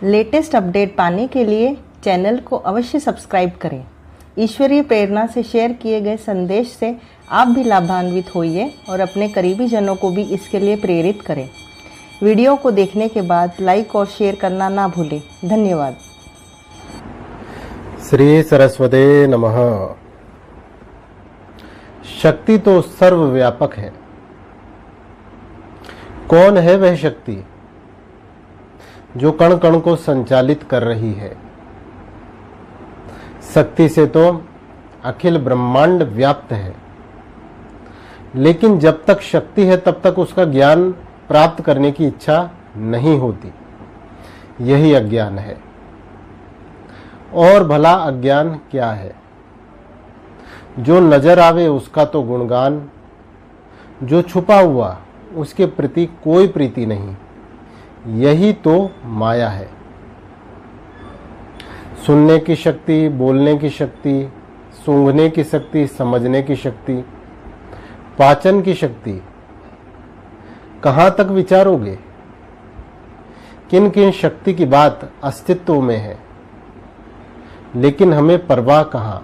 Latest update पाने के लिए चैनल को अवश्य सब्सक्राइब करें। ईश्वरीय प्रेरणा से शेयर किए गए संदेश से आप भी लाभान्वित होइए और अपने करीबी जनों को भी इसके लिए प्रेरित करें। वीडियो को देखने के बाद लाइक और शेयर करना ना भूलें। धन्यवाद। श्री सरस्वते नमः। शक्ति तो सर्वव्यापक है। कौन है वह शक्ति जो कण कण को संचालित कर रही है? शक्ति से तो अखिल ब्रह्मांड व्याप्त है, लेकिन जब तक शक्ति है तब तक उसका ज्ञान प्राप्त करने की इच्छा नहीं होती। यही अज्ञान है। और भला अज्ञान क्या है? जो नजर आवे उसका तो गुणगान, जो छुपा हुआ उसके प्रति कोई प्रीति नहीं। यही तो माया है। सुनने की शक्ति, बोलने की शक्ति, सूंघने की शक्ति, समझने की शक्ति, पाचन की शक्ति, कहाँ तक विचारोगे? किन किन शक्ति की बात अस्तित्व में है, लेकिन हमें परवाह कहाँ।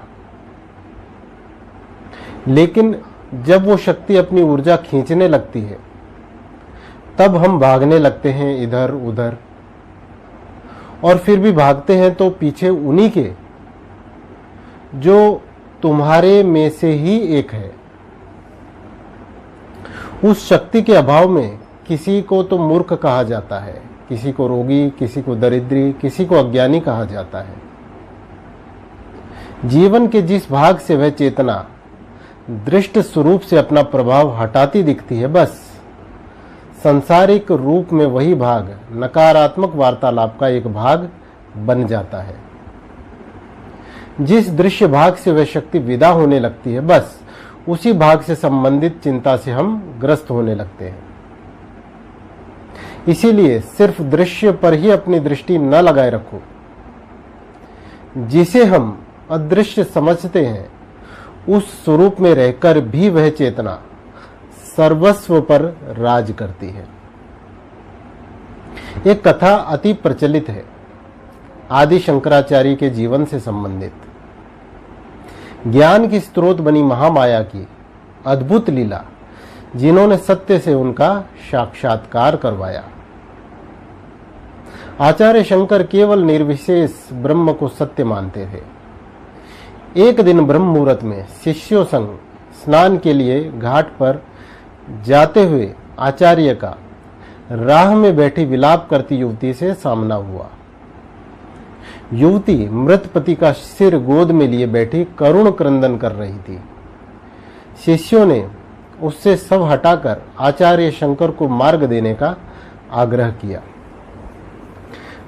लेकिन जब वो शक्ति अपनी ऊर्जा खींचने लगती है तब हम भागने लगते हैं इधर उधर, और फिर भी भागते हैं तो पीछे उन्हीं के जो तुम्हारे में से ही एक है। उस शक्ति के अभाव में किसी को तो मूर्ख कहा जाता है, किसी को रोगी, किसी को दरिद्री, किसी को अज्ञानी कहा जाता है। जीवन के जिस भाग से वह चेतना दृष्ट स्वरूप से अपना प्रभाव हटाती दिखती है, बस संसारिक रूप में वही भाग नकारात्मक वार्तालाप का एक भाग बन जाता है। जिस दृश्य भाग से वह शक्ति विदा होने लगती है, बस उसी भाग से संबंधित चिंता से हम ग्रस्त होने लगते हैं। इसीलिए सिर्फ दृश्य पर ही अपनी दृष्टि न लगाए रखो। जिसे हम अदृश्य समझते हैं, उस स्वरूप में रहकर भी वह चेतना सर्वस्व पर राज करती है। एक कथा अति प्रचलित है, आदि शंकराचार्य के जीवन से संबंधित। ज्ञान की स्रोत बनी महामाया की अद्भुत लीला, जिन्होंने सत्य से उनका साक्षात्कार करवाया। आचार्य शंकर केवल निर्विशेष ब्रह्म को सत्य मानते थे। एक दिन ब्रह्म मुहूर्त में शिष्यों संग स्नान के लिए घाट पर जाते हुए आचार्य का राह में बैठी विलाप करती युवती से सामना हुआ। युवती मृत पति का सिर गोद में लिए बैठी करुण क्रंदन कर रही थी। शिष्यों ने उससे सब हटाकर आचार्य शंकर को मार्ग देने का आग्रह किया।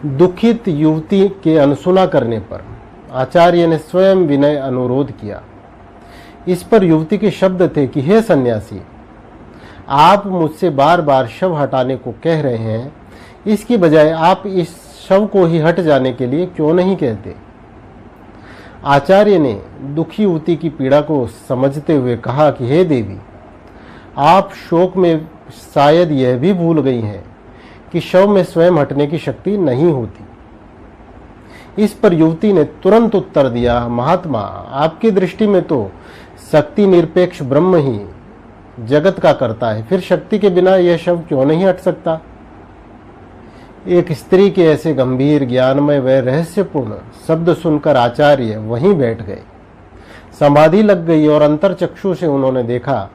दुखित युवती के अनसुना करने पर आचार्य ने स्वयं विनय अनुरोध किया। इस पर युवती के शब्द थे कि हे सन्यासी, आप मुझसे बार बार शव हटाने को कह रहे हैं, इसकी बजाय आप इस शव को ही हट जाने के लिए क्यों नहीं कहते? आचार्य ने दुखी युवती की पीड़ा को समझते हुए कहा कि हे देवी, आप शोक में शायद यह भी भूल गई हैं कि शव में स्वयं हटने की शक्ति नहीं होती। इस पर युवती ने तुरंत उत्तर दिया, महात्मा, आपकी दृष्टि में तो शक्ति निरपेक्ष ब्रह्म ही जगत का करता है, फिर शक्ति के बिना यह शव क्यों नहीं हट सकता? एक स्त्री के ऐसे गंभीर, ज्ञानमय व रहस्यपूर्ण शब्द सुनकर आचार्य वहीं बैठ गए। समाधि लग गई और अंतरचक्षु से उन्होंने देखा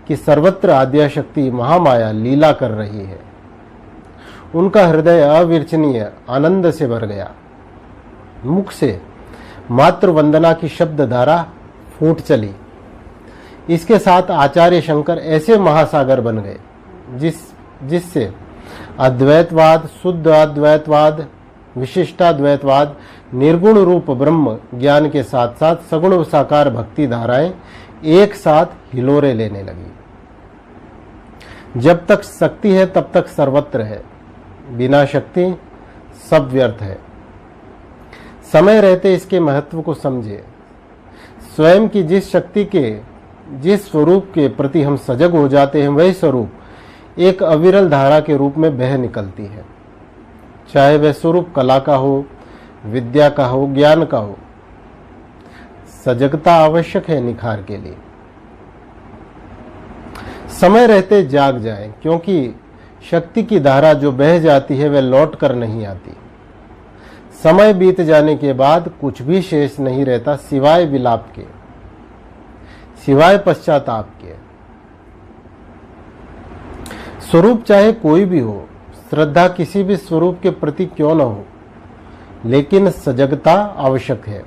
कि सर्वत्र आद्याशक्ति महामाया लीला कर रही है। उनका हृदय अविर्चनीय आनंद से भर गया। मुख से मात्र वंदना की शब्द धारा फूट चली। इसके साथ आचार्य शंकर ऐसे महासागर बन गए जिससे अद्वैतवाद, शुद्ध अद्वैतवाद, विशिष्टाद्वैतवाद, निर्गुण रूप ब्रह्म ज्ञान के साथ साथ सगुण साकार भक्ति धाराएं एक साथ हिलोरे लेने लगी। जब तक शक्ति है तब तक सर्वत्र है, बिना शक्ति सब व्यर्थ है। समय रहते इसके महत्व को समझे। स्वयं की जिस शक्ति के, जिस स्वरूप के प्रति हम सजग हो जाते हैं, वही स्वरूप एक अविरल धारा के रूप में बह निकलती है। चाहे वह स्वरूप कला का हो, विद्या का हो, ज्ञान का हो। सजगता आवश्यक है निखार के लिए। समय रहते जाग जाएं, क्योंकि शक्ति की धारा जो बह जाती है वह लौट कर नहीं आती। समय बीत जाने के बाद कुछ भी शेष नहीं रहता सिवाय विलाप के, सिवाय पश्चाताप के। स्वरूप चाहे कोई भी हो, श्रद्धा किसी भी स्वरूप के प्रति क्यों न हो, लेकिन सजगता आवश्यक है।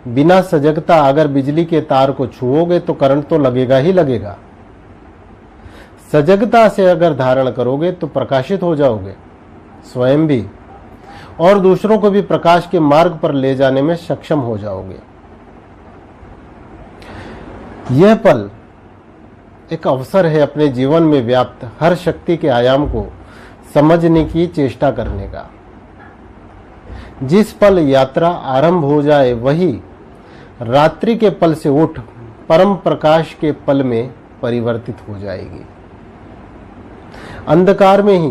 बिना सजगता अगर बिजली के तार को छुओगे तो करंट तो लगेगा ही लगेगा। सजगता से अगर धारण करोगे तो प्रकाशित हो जाओगे, स्वयं भी और दूसरों को भी प्रकाश के मार्ग पर ले जाने में सक्षम हो जाओगे। यह पल एक अवसर है अपने जीवन में व्याप्त हर शक्ति के आयाम को समझने की चेष्टा करने का। जिस पल यात्रा आरंभ हो जाए वही रात्रि के पल से उठ परम प्रकाश के पल में परिवर्तित हो जाएगी। अंधकार में ही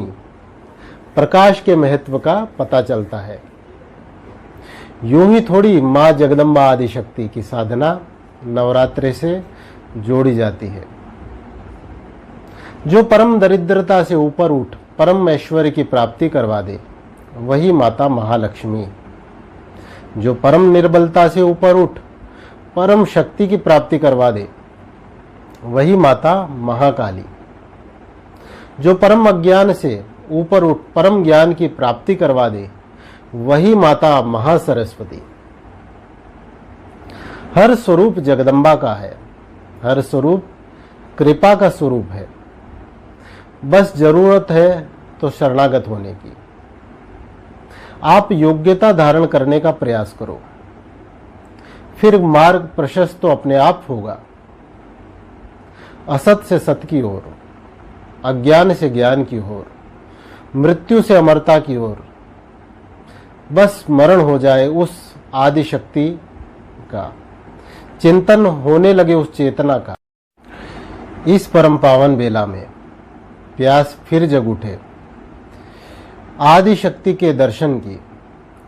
प्रकाश के महत्व का पता चलता है। यूं ही थोड़ी मां जगदम्बा आदि शक्ति की साधना नवरात्रि से जोड़ी जाती है। जो परम दरिद्रता से ऊपर उठ परम ऐश्वर्य की प्राप्ति करवा दे वही माता महालक्ष्मी। जो परम निर्बलता से ऊपर उठ परम शक्ति की प्राप्ति करवा दे वही माता महाकाली। जो परम अज्ञान से ऊपर उठ परम ज्ञान की प्राप्ति करवा दे वही माता महासरस्वती। हर स्वरूप जगदम्बा का है, हर स्वरूप कृपा का स्वरूप है। बस जरूरत है तो शरणागत होने की। आप योग्यता धारण करने का प्रयास करो, फिर मार्ग प्रशस्त तो अपने आप होगा। असत से सत की ओर, अज्ञान से ज्ञान की ओर, मृत्यु से अमरता की ओर बस स्मरण हो जाए उस आदि शक्ति का, चिंतन होने लगे उस चेतना का। इस परम पावन बेला में प्यास फिर जग उठे आदि शक्ति के दर्शन की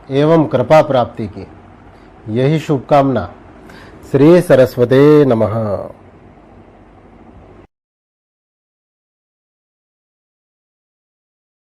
एवं कृपा प्राप्ति की। यही शुभकामना। श्री सरस्वते नमः।